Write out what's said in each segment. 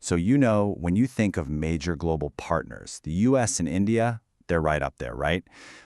So when you think of major global partners, the US and India, they're right up there, right?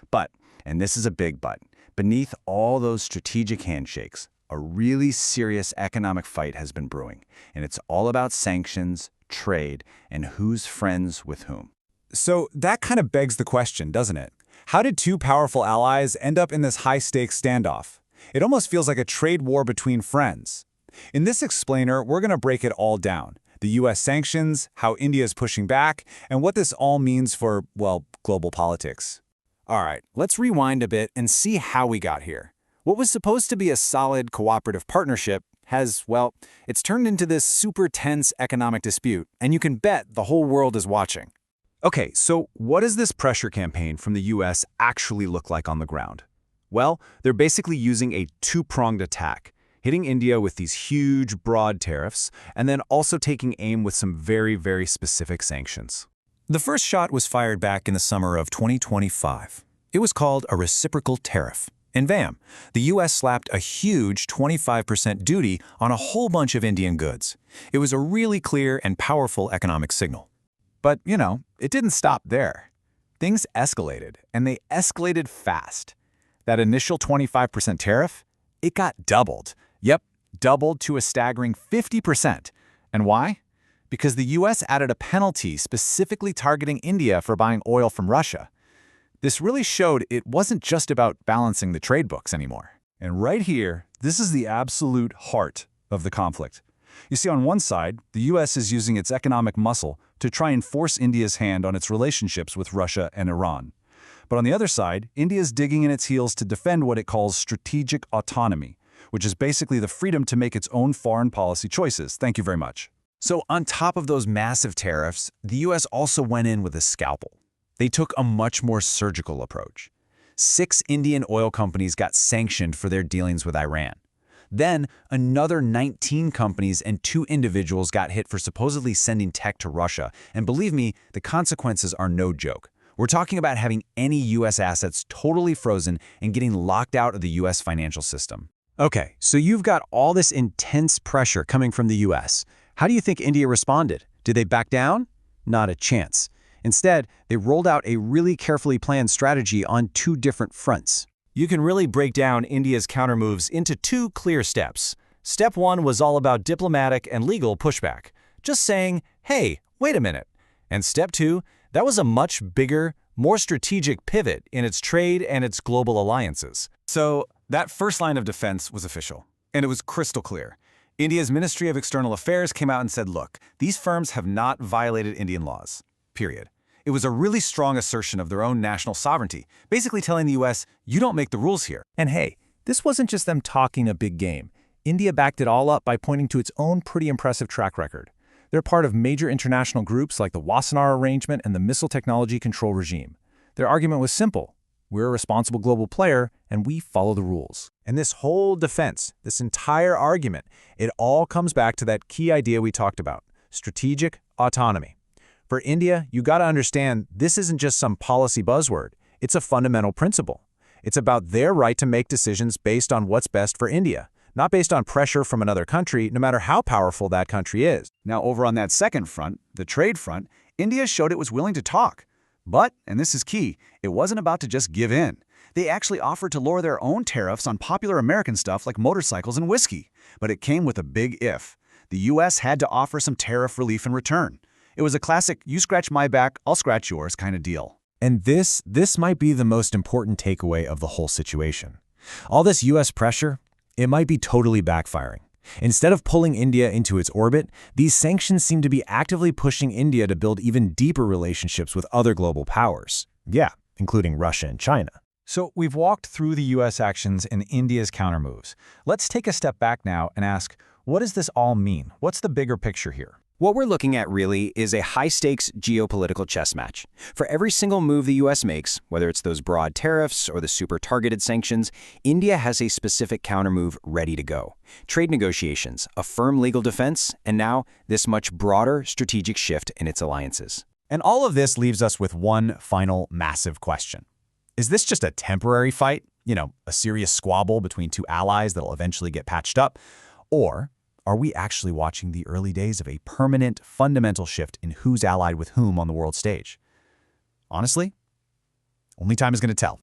But, and this is a big but, beneath all those strategic handshakes, a really serious economic fight has been brewing, and it's all about sanctions, trade, and who's friends with whom. So that kind of begs the question, doesn't it? How did two powerful allies end up in this high-stakes standoff? It almost feels like a trade war between friends. In this explainer, we're going to break it all down. The US sanctions, how India is pushing back, and what this all means for, well, global politics. All right, let's rewind a bit and see how we got here. What was supposed to be a solid cooperative partnership has, well, it's turned into this super tense economic dispute, and you can bet the whole world is watching. Okay, so what does this pressure campaign from the US actually look like on the ground? Well, they're basically using a two-pronged attack, hitting India with these huge, broad tariffs, and then also taking aim with some very, very specific sanctions. The first shot was fired back in the summer of 2025. It was called a reciprocal tariff. And bam, the US slapped a huge 25% duty on a whole bunch of Indian goods. It was a really clear and powerful economic signal. But, it didn't stop there. Things escalated, and they escalated fast. That initial 25% tariff, it got doubled. Yep, doubled to a staggering 50%. And why? Because the US added a penalty specifically targeting India for buying oil from Russia. This really showed it wasn't just about balancing the trade books anymore. And right here, this is the absolute heart of the conflict. You see, on one side, the US is using its economic muscle to try and force India's hand on its relationships with Russia and Iran. But on the other side, India is digging in its heels to defend what it calls strategic autonomy, which is basically the freedom to make its own foreign policy choices. Thank you very much. So on top of those massive tariffs, the US also went in with a scalpel. They took a much more surgical approach. 6 Indian oil companies got sanctioned for their dealings with Iran. Then, another 19 companies and 2 individuals got hit for supposedly sending tech to Russia. And believe me, the consequences are no joke. We're talking about having any US assets totally frozen and getting locked out of the US financial system. Okay, so you've got all this intense pressure coming from the US. How do you think India responded? Did they back down? Not a chance. Instead, they rolled out a really carefully planned strategy on 2 different fronts. You can really break down India's countermoves into 2 clear steps. Step 1 was all about diplomatic and legal pushback, just saying, hey, wait a minute. And step 2, that was a much bigger, more strategic pivot in its trade and its global alliances. So that first line of defense was official, and it was crystal clear. India's Ministry of External Affairs came out and said, look, these firms have not violated Indian laws, period. It was a really strong assertion of their own national sovereignty, basically telling the US, you don't make the rules here. And hey, this wasn't just them talking a big game. India backed it all up by pointing to its own pretty impressive track record. They're part of major international groups like the Wassenaar Arrangement and the Missile Technology Control Regime. Their argument was simple. We're a responsible global player, and we follow the rules. And this whole defense, this entire argument, it all comes back to that key idea we talked about, strategic autonomy. For India, you got to understand this isn't just some policy buzzword. It's a fundamental principle. It's about their right to make decisions based on what's best for India, not based on pressure from another country, no matter how powerful that country is. Now, over on that second front, the trade front, India showed it was willing to talk. But, and this is key, it wasn't about to just give in. They actually offered to lower their own tariffs on popular American stuff like motorcycles and whiskey. But it came with a big if. The US had to offer some tariff relief in return. It was a classic, you scratch my back, I'll scratch yours kind of deal. And this might be the most important takeaway of the whole situation. All this US pressure, it might be totally backfiring. Instead of pulling India into its orbit, these sanctions seem to be actively pushing India to build even deeper relationships with other global powers. Yeah, including Russia and China. So we've walked through the US actions and India's countermoves. Let's take a step back now and ask, what does this all mean? What's the bigger picture here? What we're looking at really is a high-stakes geopolitical chess match. For every single move the US makes, whether it's those broad tariffs or the super targeted sanctions, India has a specific countermove ready to go. Trade negotiations, a firm legal defense, and now this much broader strategic shift in its alliances. And all of this leaves us with one final massive question. Is this just a temporary fight? A serious squabble between 2 allies that'll eventually get patched up? Or are we actually watching the early days of a permanent, fundamental shift in who's allied with whom on the world stage? Honestly, only time is going to tell.